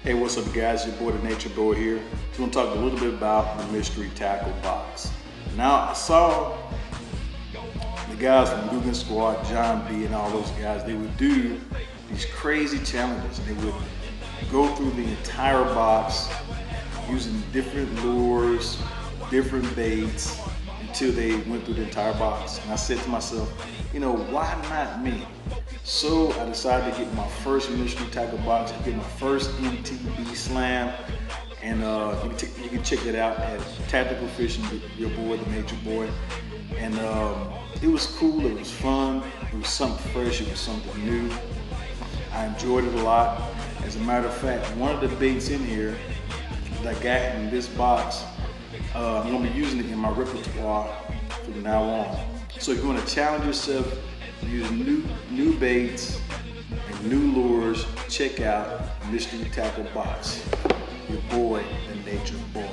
Hey, what's up guys? Your boy, the Nature Boy here. Just want to talk a little bit about the mystery tackle box. Now, I saw the guys from Dugan Squad, John B and all those guys, they would do these crazy challenges. They would go through the entire box using different lures, different baits, until they went through the entire box. And I said to myself, you know, why not me? So I decided to get my first mystery tackle box, get my first MTB slam, and you can check that out at Tactical Fishing with your boy, the Nature Boy. And it was cool, it was fun, it was something fresh, it was something new. I enjoyed it a lot. As a matter of fact, one of the baits in here that I got in this box, I'm gonna be using it in my repertoire from now on. So if you want to challenge yourself, use new baits and new lures, check out Mystery Tackle Box. Your boy, the Nature Boy.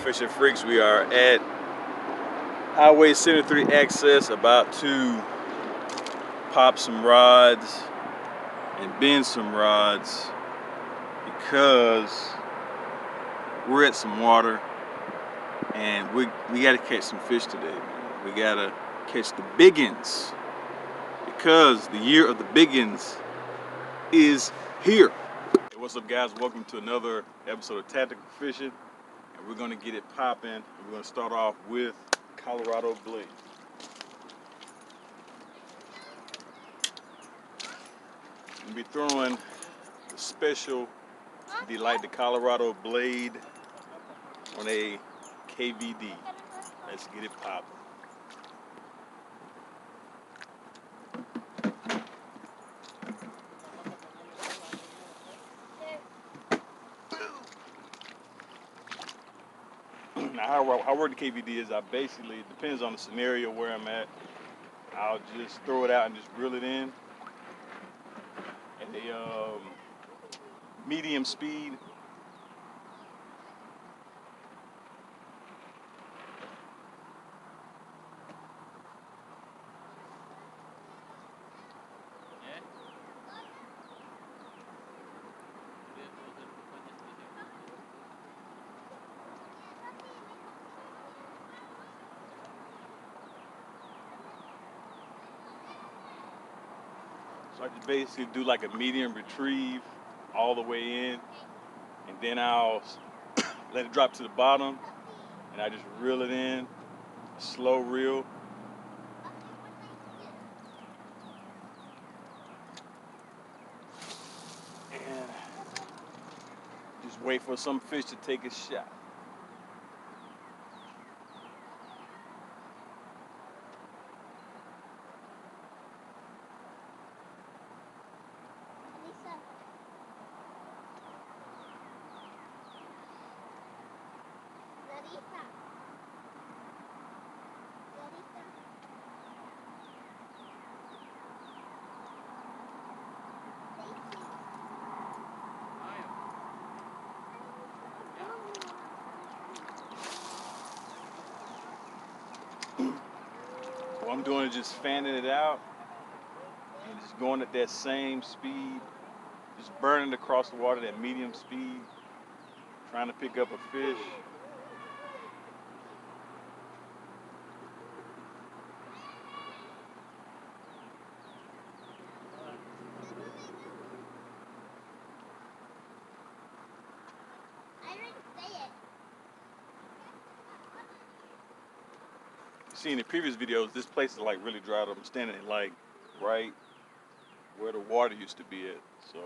Fishing freaks, we are at Highway 73 access, about to pop some rods and bend some rods because we're at some water and we got to catch some fish today, man. We got to catch the biggins because the year of the biggins is here. Hey, what's up guys? Welcome to another episode of Tactical Fishing. We're gonna get it popping. We're gonna start off with Colorado Blade. We'll be throwing the special Delight the Colorado Blade on a KVD. Let's get it popping. Now, how I work the KVD is I basically, it depends on the scenario where I'm at, I'll just throw it out and just reel it in at a medium speed. So I just basically do like a medium retrieve all the way in, and then I'll let it drop to the bottom, and I just reel it in, slow reel. And just wait for some fish to take a shot. What I'm doing is just fanning it out and just going at that same speed, just burning across the water, that medium speed, trying to pick up a fish. See in the previous videos, this place is like really dried up. I'm standing like right where the water used to be at. So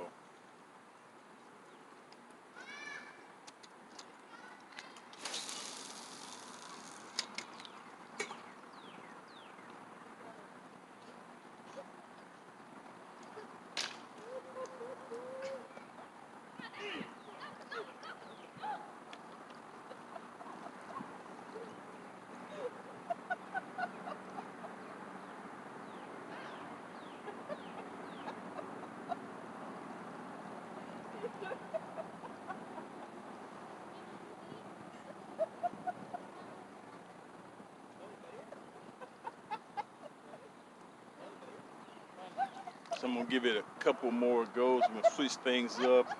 So I'm gonna give it a couple more goes. I'm gonna switch things up to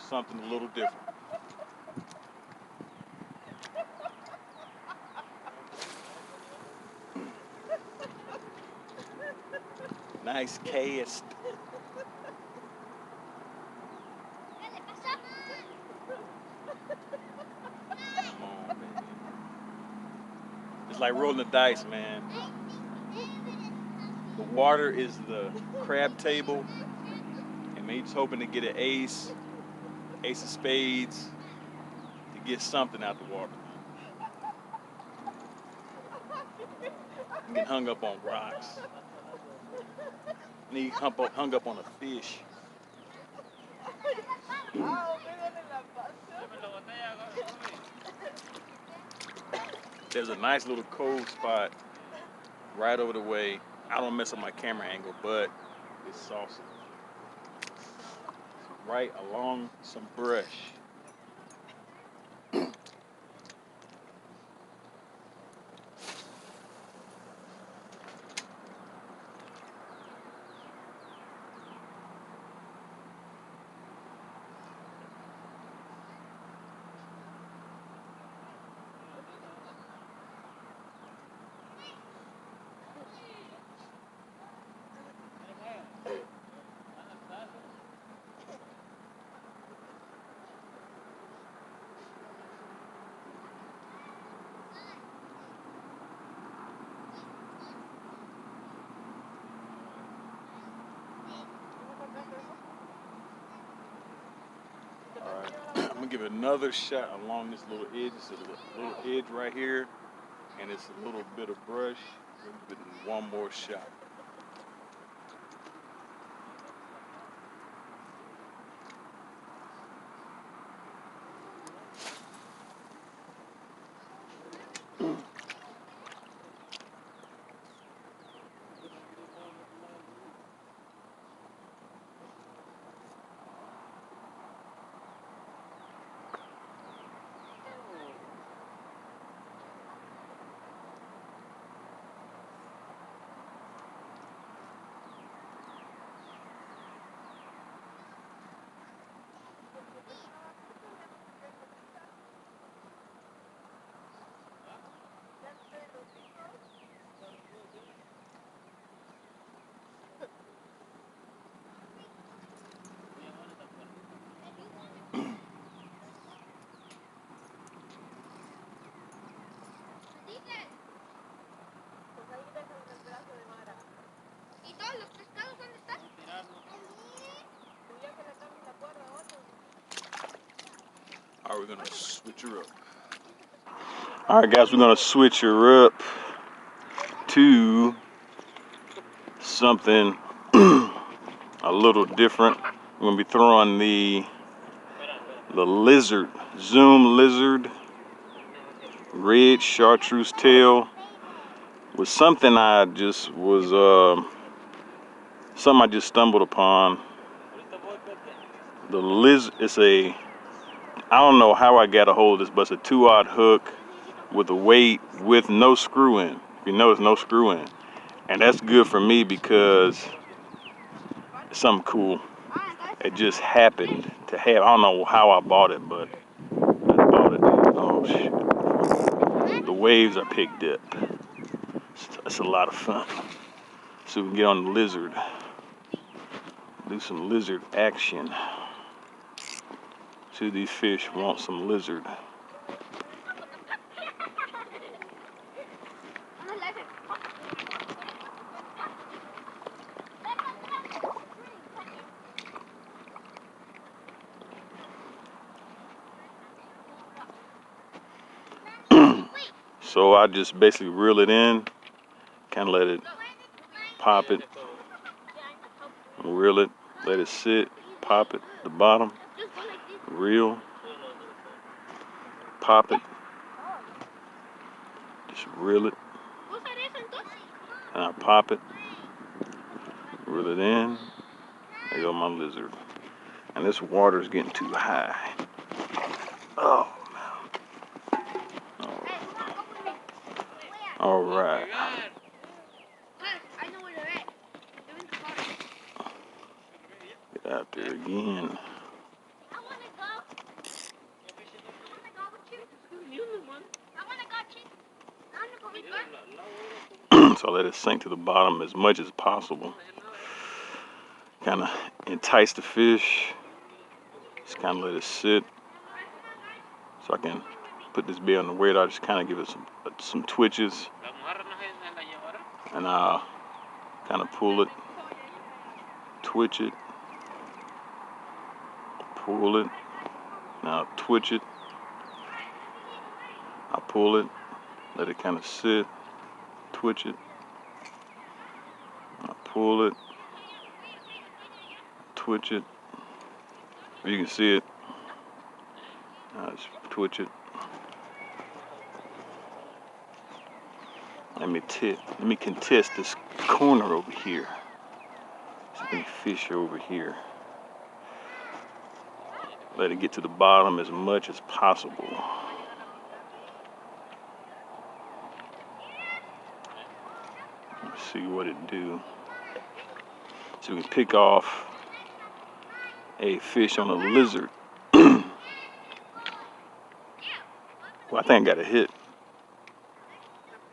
something a little different. Nice cast. Come on, baby. It's like rolling the dice, man. The water is the crab table, and man, you're just hoping to get an ace, ace of spades, to get something out the water. You get hung up on rocks. And he hung up on a fish. There's a nice little cove spot right over the way. I don't mess up my camera angle, but it's saucy. Right along some brush. Alright, I'm gonna give it another shot along this little edge. It's a little edge right here, and it's a little bit of brush. Give it one more shot. Alright, we're gonna switch her up. Alright guys, we're gonna switch her up to something a little different. We're gonna be throwing the lizard, Zoom lizard, red chartreuse tail, was something I just was something I just stumbled upon. The lizard, it's a, I don't know how I got a hold of this, but it's a 2/0 hook with a weight with no screw in. If you notice, no screw in. And that's good for me because it's something cool. It just happened to have, I don't know how I bought it, but I bought it. Oh shit. The waves are picked up. It's a lot of fun. So we can get on the lizard. Do some lizard action. See, these fish want some lizard. So I just basically reel it in, kind of let it pop it, reel it, let it sit, pop it, the bottom, reel, pop it, just reel it, and I pop it, reel it in, there go my lizard. And this water is getting too high. Oh, man. All right. out there again. So I let it sink to the bottom as much as possible. Kind of entice the fish. Just kind of let it sit. So I can put this bait on the weight. I just kind of give it some twitches. And I'll kind of pull it, twitch it, pull it. Now twitch it. I pull it, let it kind of sit, twitch it. I pull it, twitch it. You can see it. I just twitch it. Let me contest this corner over here. There's any fish over here. Let it get to the bottom as much as possible. Let's see what it do. So we can pick off a fish on a lizard. Well, I think I got a hit.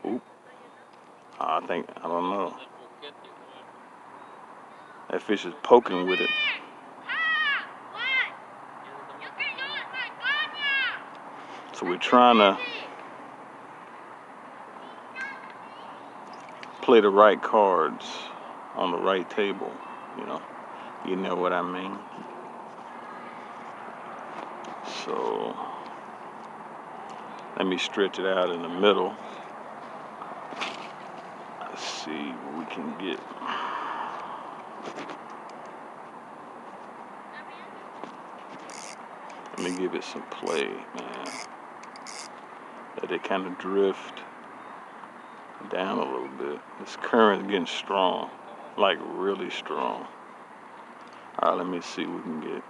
Oop. I don't know. That fish is poking with it. So we're trying to play the right cards on the right table, you know what I mean. So let me stretch it out in the middle. Let's see what we can get. Let me give it some play, man. Let it kind of drift down a little bit. This current's getting strong, like really strong. All right, let me see what we can get.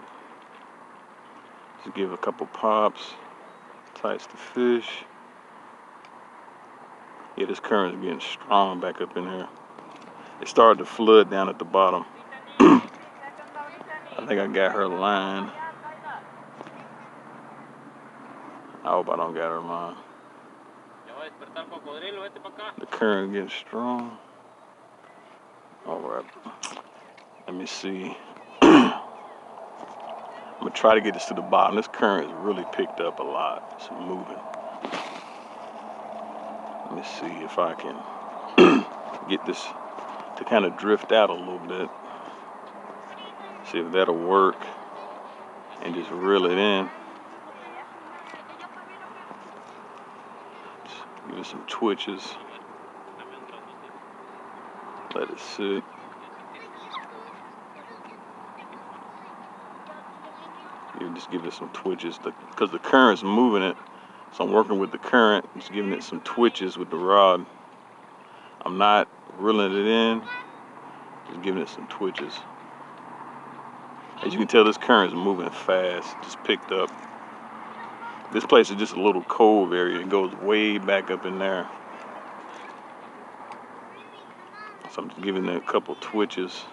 Just give a couple pops, entice the fish. Yeah, this current's getting strong back up in here. It started to flood down at the bottom. I think I got her line. I hope I don't got her line. The current getting strong. All right. Let me see. I'm gonna try to get this to the bottom. This current is really picked up a lot. It's moving. Let me see if I can get this to kind of drift out a little bit. See if that'll work. And just reel it in. Just give it some twitches. Let it sit. You just give it some twitches because the current's moving it. So I'm working with the current, just giving it some twitches with the rod. I'm not reeling it in, just giving it some twitches. As you can tell, this current's moving fast, just picked up. This place is just a little cove area. It goes way back up in there. So I'm just giving it a couple twitches.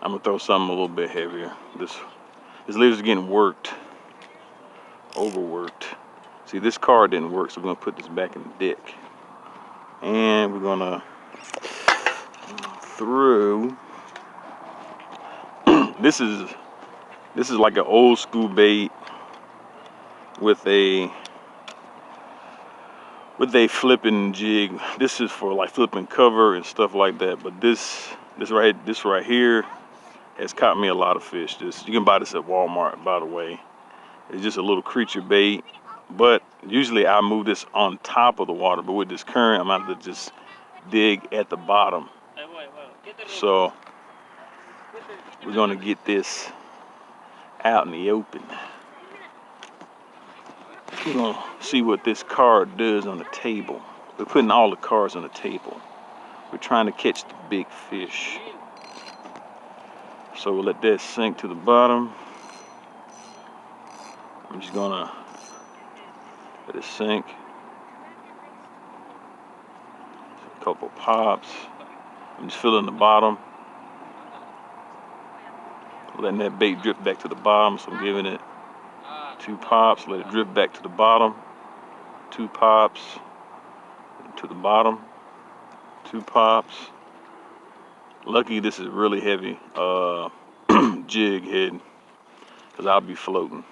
I'm gonna throw something a little bit heavier. This leader's getting worked, overworked. See, this card didn't work, so we're gonna put this back in the deck. And we're gonna throw, this is like an old school bait with a flipping jig. This is for like flipping cover and stuff like that. But this right here has caught me a lot of fish. You can buy this at Walmart, by the way. It's just a little creature bait. But usually I move this on top of the water. But with this current, I'm going to have to just dig at the bottom. So we're going to get this out in the open. We're going to see what this card does on the table. We're putting all the cards on the table. We're trying to catch the big fish. So we'll let that sink to the bottom. I'm just going to let it sink. A couple pops. I'm just filling the bottom. letting that bait drip back to the bottom. So I'm giving it 2 pops, let it drip back to the bottom. 2 pops to the bottom, 2 pops. Lucky this is really heavy jig head, because I'll be floating.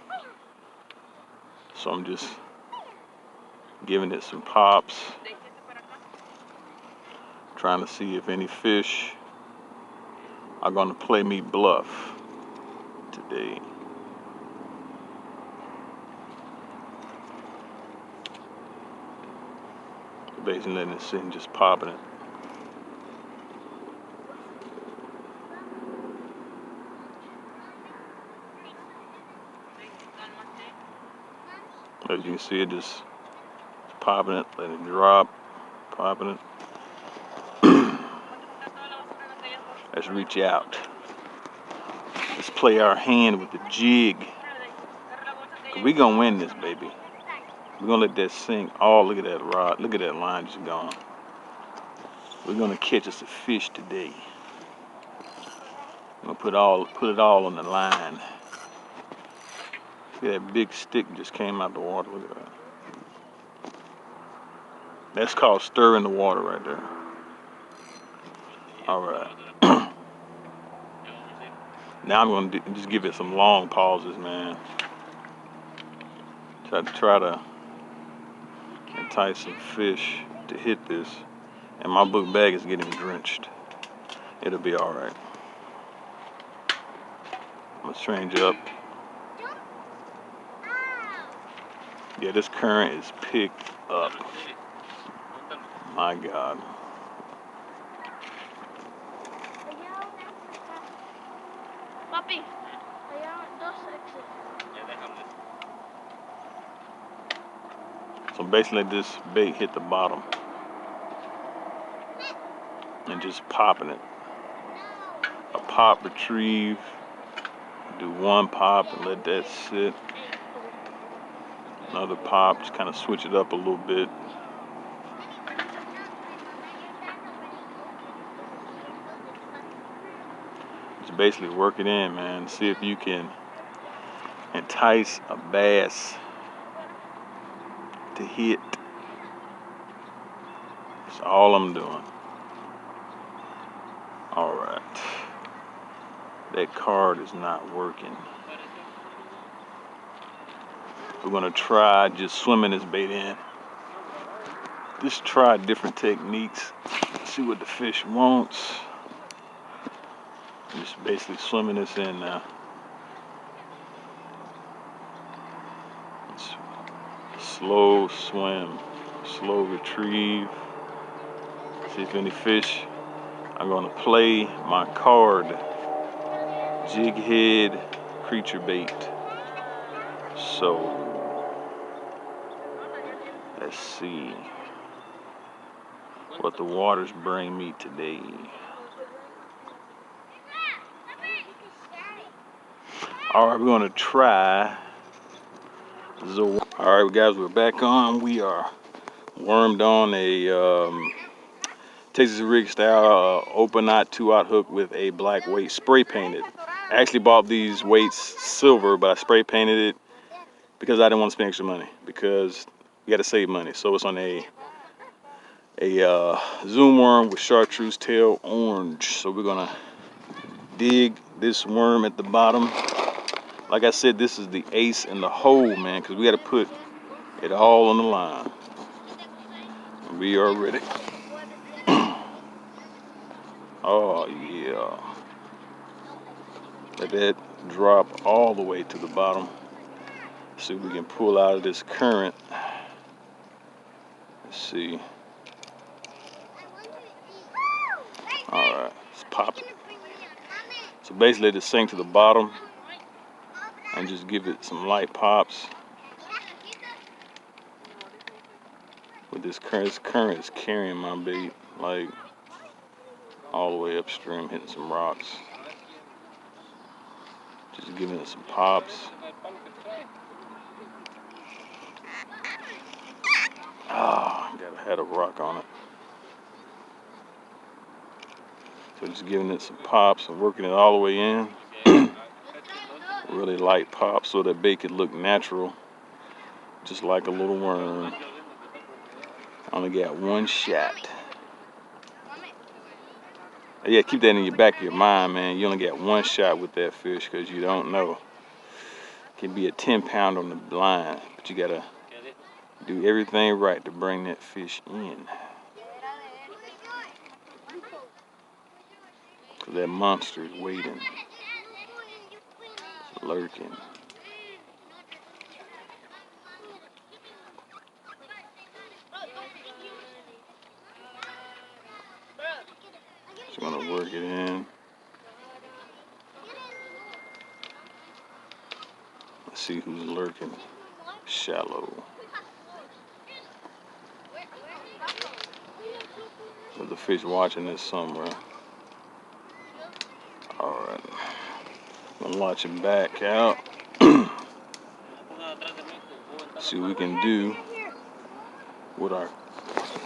So I'm just giving it some pops, trying to see if any fish are gonna play me bluff today. Basically letting it sit and just popping it. As you can see, it just popping it, letting it drop, popping it. Let's reach out. Let's play our hand with the jig. We gonna win this, baby. We're gonna let that sink. Oh, look at that rod. Look at that line just gone. We're gonna catch us a fish today. I'm gonna put it all on the line. See that big stick just came out the water. Look at that. That's called stirring the water right there. All right. Now I'm gonna just give it some long pauses, man. Try to entice some fish to hit this. And my book bag is getting drenched. It'll be all right. I'm gonna change up. Yeah, this current is picked up. My God. Papi, so basically this bait hit the bottom and just popping it. A pop, retrieve, do 1 pop and let that sit. Another pop, just kind of switch it up a little bit. Just basically work it in, man. See if you can entice a bass to hit. That's all I'm doing. All right. That card is not working. We're gonna try just swimming this bait in. Just try different techniques. See what the fish wants. Just basically swimming this in now. Slow swim, slow retrieve. See if any fish are gonna play my card. Jig head, creature bait. So let's see what the waters bring me today. All right, we're gonna try the. All right, guys, we're back on. We are wormed on a Texas rig style open knot 2-aught hook with a black weight, spray painted. I actually bought these weights silver, but I spray painted it because I didn't want to spend extra money, because you got to save money. So it's on a zoom worm with chartreuse tail orange. So we're gonna dig this worm at the bottom. Like I said, this is the ace in the hole, man, because we got to put it all on the line. We are ready. Oh yeah. Let that drop all the way to the bottom. See if we can pull out of this current. Let's see. All right, let's pop it. So basically let it sink to the bottom and just give it some light pops. With this current is carrying my bait like all the way upstream, hitting some rocks. Just giving it some pops. Ah, had a rock on it. So just giving it some pops and working it all the way in. Really light pop so that bait could look natural, just like a little worm. I only got one shot. Yeah, keep that in your back of your mind, man. You only got one shot with that fish because you don't know. It can be a 10-pound on the line, but you gotta do everything right to bring that fish in. Cause that monster is waiting, lurking. Just gonna work it in. Let's see who's lurking. Shallow. There's a fish watching this somewhere. Alright. I'm gonna launch him back out. See what we can do with our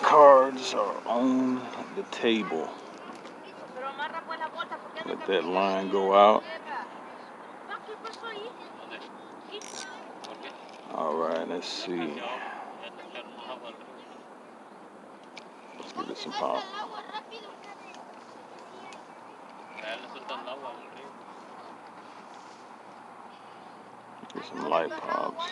cards are on the table. Let that line go out. Alright, let's see. Let's give it some pop. Get some light pops.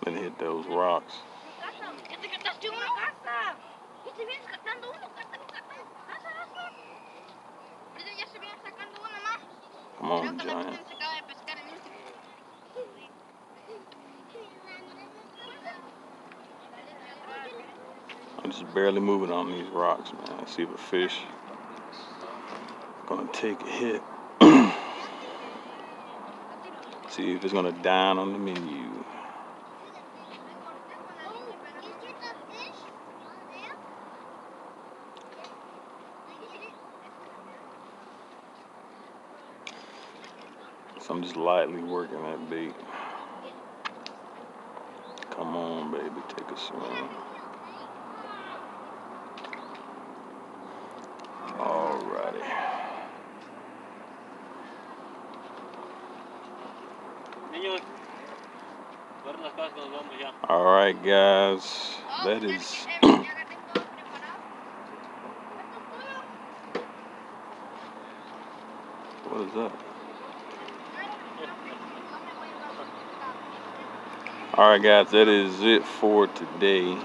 Let it hit those rocks. Come on, giant. I'm just barely moving on these rocks, man. See if a fish gonna take a hit. See if it's gonna dine on the menu. So I'm just lightly working that bait. Come on, baby, take a swing. Alrighty. Alright, guys, that is what is that? Alright, guys, that is it for today.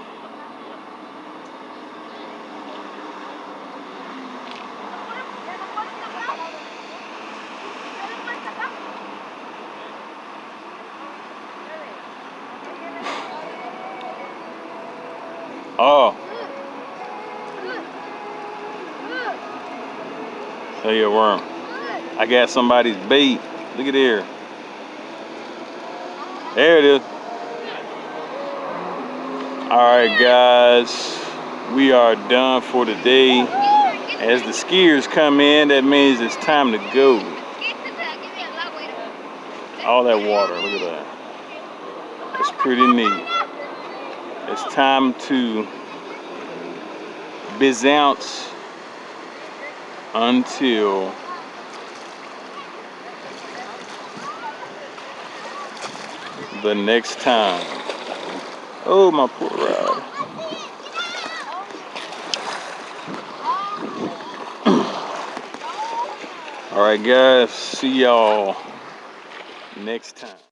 Oh. Tell you a worm. I got somebody's bait. Look at here. There it is. Alright, guys. We are done for today. As the skiers come in, that means it's time to go. All that water, look at that. It's pretty neat. It's time to bizounce until the next time. Oh, my poor rod. All right, guys. See y'all next time.